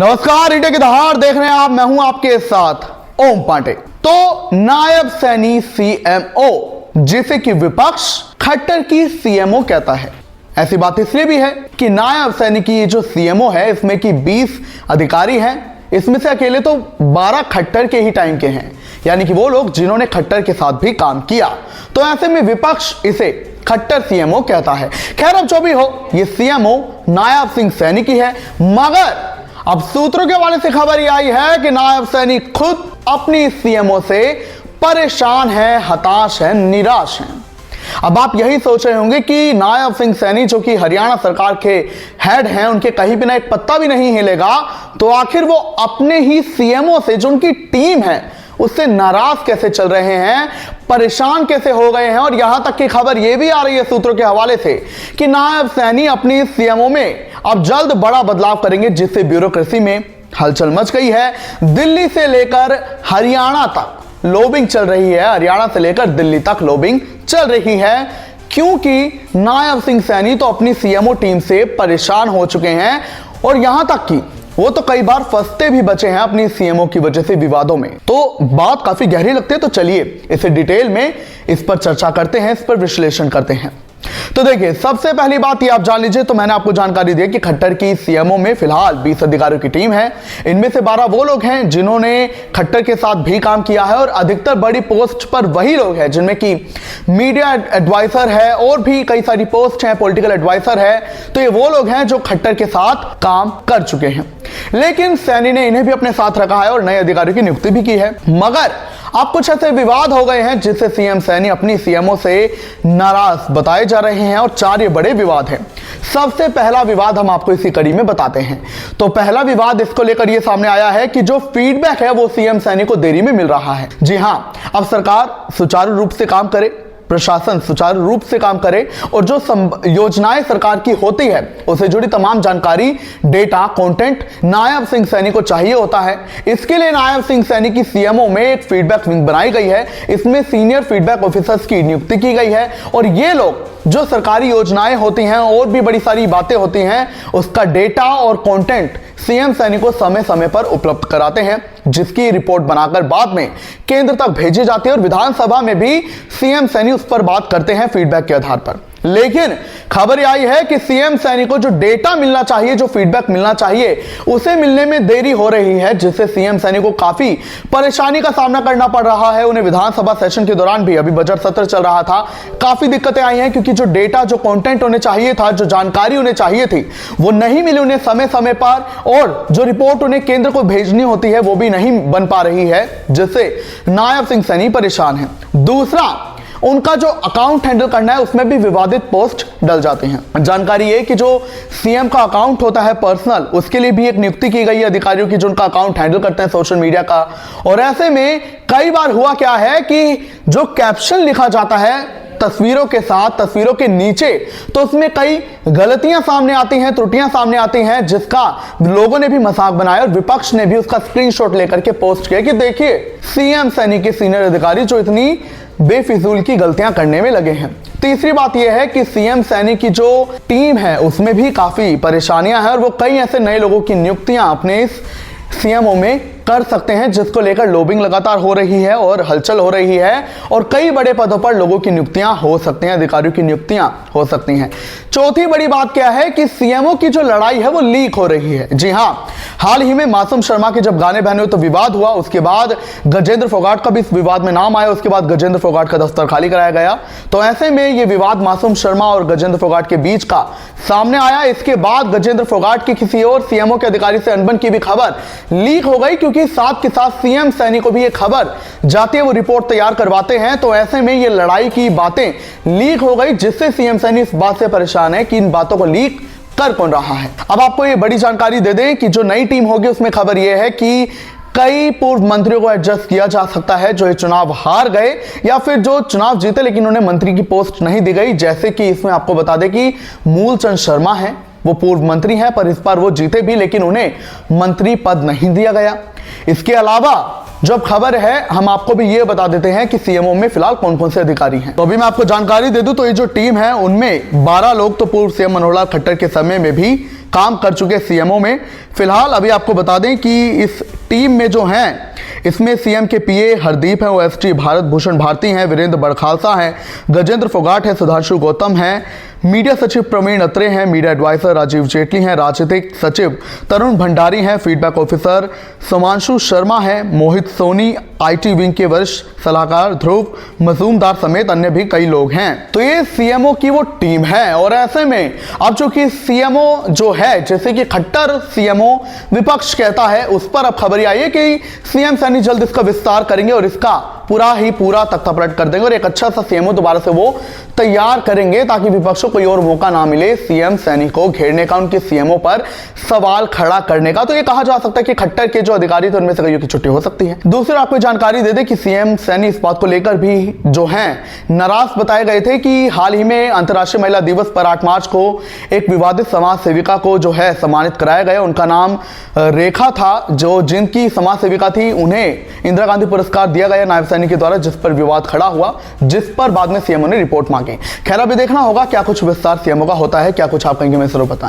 नमस्कार, इंडिया की दहाड़ देख रहे हैं आप। मैं हूं आपके साथ ओम पांडे। तो नायब सैनी सीएमओ, जिसे कि विपक्ष खट्टर की सीएमओ कहता है। ऐसी बात इसलिए भी है कि नायब सैनी की ये जो सीएमओ है, इसमें कि 20 अधिकारी हैं, इसमें से अकेले तो 12 खट्टर के ही टाइम के हैं, यानी कि वो लोग जिन्होंने खट्टर के साथ भी काम किया। तो ऐसे में विपक्ष इसे खट्टर सीएमओ कहता है। खैर, अब जो भी हो, ये सीएमओ नायब सिंह सैनी की है। मगर अब सूत्रों के हवाले से खबर यह आई है कि नायब सैनी खुद अपनी सीएमओ से परेशान है, हताश है, निराश है। अब आप यही सोच रहे होंगे कि नायब सिंह सैनी, जो कि हरियाणा सरकार के हेड हैं, उनके कहीं बिना एक पत्ता भी नहीं हिलेगा, तो आखिर वो अपने ही सीएमओ से, जो उनकी टीम है, उससे नाराज कैसे चल रहे हैं, परेशान कैसे हो गए हैं। और यहां तक की खबर यह भी आ रही है सूत्रों के हवाले से कि नायब सैनी अपनी सीएमओ में अब जल्द बड़ा बदलाव करेंगे, जिससे ब्यूरोक्रेसी में हलचल मच गई है। दिल्ली से लेकर हरियाणा तक लॉबिंग चल रही है, हरियाणा से लेकर दिल्ली तक लॉबिंग चल रही है, क्योंकि नायब सिंह सैनी तो अपनी सीएमओ टीम से परेशान हो चुके हैं और यहां तक कि वो तो कई बार फंसते भी बचे हैं अपनी सीएमओ की वजह से विवादों में। तो बात काफी गहरी लगती है, तो चलिए इसे डिटेल में इस पर चर्चा करते हैं, इस पर विश्लेषण करते हैं। तो देखिए, सबसे पहली बात ये आप जान लीजिए, तो मैंने आपको जानकारी दी कि खट्टर की सीएमओ में फिलहाल 20 अधिकारियों की टीम है। इनमें से 12 वो लोग हैं जिन्होंने खट्टर के साथ भी काम किया है और अधिकतर बड़ी पोस्ट पर वही लोग हैं जिनमें कि मीडिया एडवाइजर है और भी कई सारी पोस्ट हैं, पॉलिटिकल एडवाइजर है। तो ये वो लोग हैं जो खट्टर के साथ काम कर चुके हैं, लेकिन सैनी ने इन्हें भी अपने साथ रखा है और नए अधिकारियों की नियुक्ति भी की है। मगर अब कुछ ऐसे विवाद हो गए हैं जिससे सीएम सैनी अपनी सीएमओ से नाराज बताए जा रहे हैं और 4 ये बड़े विवाद हैं। सबसे पहला विवाद हम आपको इसी कड़ी में बताते हैं। तो पहला विवाद इसको लेकर ये सामने आया है कि जो फीडबैक है वो सीएम सैनी को देरी में मिल रहा है। जी हां, अब सरकार सुचारू रूप से काम करे, प्रशासन सुचारू रूप से काम करे और जो योजनाएं सरकार की होती है उससे जुड़ी तमाम जानकारी, डेटा, कंटेंट नायब सिंह सैनी को चाहिए होता है। इसके लिए नायब सिंह सैनी की सीएमओ में एक फीडबैक विंग बनाई गई है। इसमें सीनियर फीडबैक ऑफिसर्स की नियुक्ति की गई है और ये लोग जो सरकारी योजनाएं होती हैं और भी बड़ी सारी बातें होती हैं, उसका डेटा और कंटेंट सीएम सैनी को समय समय पर उपलब्ध कराते हैं, जिसकी रिपोर्ट बनाकर बाद में केंद्र तक भेजी जाती है और विधानसभा में भी सीएम सैनी उस पर बात करते हैं फीडबैक के आधार पर। लेकिन खबर आई है कि सीएम सैनी को जो डेटा मिलना चाहिए, जो फीडबैक मिलना चाहिए, उसे मिलने में देरी हो रही है, जिससे सीएम सैनी को काफी परेशानी का सामना करना पड़ रहा है। उन्हें विधानसभा सेशन के दौरान भी, अभी बजट सत्र चल रहा था, काफी दिक्कतें आई हैं, क्योंकि जो डेटा, जो कंटेंट उन्हें चाहिए था, जो जानकारी उन्हें चाहिए थी, वो नहीं मिली उन्हें समय समय पर, और जो रिपोर्ट उन्हें केंद्र को भेजनी होती है वो भी नहीं बन पा रही है, जिससे नायब सिंह सैनी परेशान है। दूसरा, उनका जो अकाउंट हैंडल करना है उसमें भी विवादित पोस्ट डल जाते हैं। जानकारी है कि जो सीएम का अकाउंट होता है पर्सनल, उसके लिए भी एक नियुक्ति की गई है अधिकारियों की, जो उनका अकाउंट हैंडल करते हैं सोशल मीडिया का। और ऐसे में कई बार हुआ क्या है कि जो कैप्शन लिखा जाता है तस्वीरों के साथ, तस्वीरों के नीचे, तो उसमें कई गलतियां सामने आती हैं, त्रुटियां सामने आती हैं, जिसका लोगों ने भी मजाक बनाया और विपक्ष ने भी उसका स्क्रीनशॉट लेकर के पोस्ट किया कि देखिए, सीएम सैनी के सीनियर अधिकारी जो इतनी बेफिजूल की गलतियां करने में लगे हैं। तीसरी बात यह है कि सीएम सैनी की जो टीम है उसमें भी काफी परेशानियां हैं और वो कई ऐसे नए लोगों की नियुक्तियां अपने इस सीएमओ में कर सकते हैं, जिसको लेकर लॉबिंग लगातार हो रही है और हलचल हो रही है और कई बड़े पदों पर लोगों की नियुक्तियां हो सकती हैं, अधिकारियों की नियुक्तियां हो सकती हैं। चौथी बड़ी बात क्या है कि सीएमओ की जो लड़ाई है वो लीक हो रही है। जी हां, हाल ही में मासूम शर्मा के जब गाने बहने हुए तो विवाद हुआ, उसके बाद गजेंद्र फोगाट का भी इस विवाद में नाम आया, उसके बाद गजेंद्र फोगाट का दफ्तर खाली कराया गया। तो ऐसे में ये विवाद मासूम शर्मा और गजेंद्र फोगाट के बीच का सामने आया। इसके बाद गजेंद्र फोगाट की किसी और सीएमओ के अधिकारी से अनबन की भी खबर लीक हो गई, क्योंकि साथ के साथ सीएम सैनी को भी ये खबर जाती है, वो रिपोर्ट तैयार करवाते हैं। तो ऐसे में ये लड़ाई की बातें लीक हो गई, जिससे सीएम सैनी इस बात से परेशान है कि इन बातों को लीक कर कौन रहा है। अब आपको ये बड़ी जानकारी दे दें कि जो नई टीम होगी उसमें खबर यह है कि कई पूर्व मंत्रियों को एडजस्ट किया जा सकता है जो ये चुनाव हार गए या फिर जो चुनाव जीते लेकिन उन्हें मंत्री की पोस्ट नहीं दी गई। जैसे कि इसमें आपको बता दें कि मूलचंद शर्मा है, वो पूर्व मंत्री हैं, पर इस बार वो जीते भी लेकिन उन्हें मंत्री पद नहीं दिया गया। इसके अलावा जो अब खबर है हम आपको भी ये बता देते हैं कि सीएमओ में फिलहाल कौन कौन से अधिकारी हैं। तो अभी मैं आपको जानकारी दे दूं तो ये जो टीम है उनमें 12 लोग तो पूर्व सीएम मनोहर लाल खट्टर के समय में भी काम कर चुके सीएमओ में। फिलहाल अभी आपको बता दें कि इस टीम में जो हैं इसमें सीएम के पीए हरदीप हैं, ओएसडी भारत भूषण भारती हैं, वीरेंद्र बड़खालसा हैं, गजेंद्र फोगाट है, सुधांशु गौतम हैं, मीडिया सचिव प्रवीण अत्रे हैं, मीडिया एडवाइजर राजीव जेटली हैं, राजनीतिक सचिव तरुण भंडारी हैं, फीडबैक ऑफिसर सोमांशु शर्मा हैं, मोहित सोनी आईटी विंग के वरिष्ठ सलाहकार ध्रुव मजूमदार समेत अन्य भी कई लोग हैं। तो ये सीएमओ की वो टीम है और ऐसे में अब चूंकि सीएमओ जो है जैसे कि खट्टर सीएमओ विपक्ष कहता है उस पर अब खबर आई है कि सीएम सैनी जल्द इसका विस्तार करेंगे और इसका पूरा तख्ता पलट कर देंगे और एक अच्छा सा सीएमओ दोबारा से वो तैयार करेंगे ताकि विपक्ष को कोई और मौका ना मिले सीएम सैनी को घेरने का, उनके सीएमओ पर सवाल खड़ा करने का। तो ये कहा जा सकता है कि खट्टर के जो अधिकारी थे उनमें से कईयों की छुट्टी हो सकती है। दूसरी आपको जानकारी दे दें कि सीएम सैनी इस बात को लेकर भी जो हैं नाराज बताए गए थे कि हाल ही में अंतर्राष्ट्रीय महिला दिवस पर 8 मार्च को एक विवादित समाज सेविका को जो है सम्मानित कराया गया। उनका नाम रेखा था, जो जिनकी समाज सेविका थी उन्हें इंदिरा गांधी पुरस्कार दिया गया नायब सैनी के द्वारा, जिस पर विवाद खड़ा हुआ, जिस पर बाद में सीएमओ ने रिपोर्ट मांगी। खैर अभी देखना होगा क्या कुछ विस्तार सीएमओ का होता है, क्या कुछ आप कहेंगे, मैं जरूर बताएं।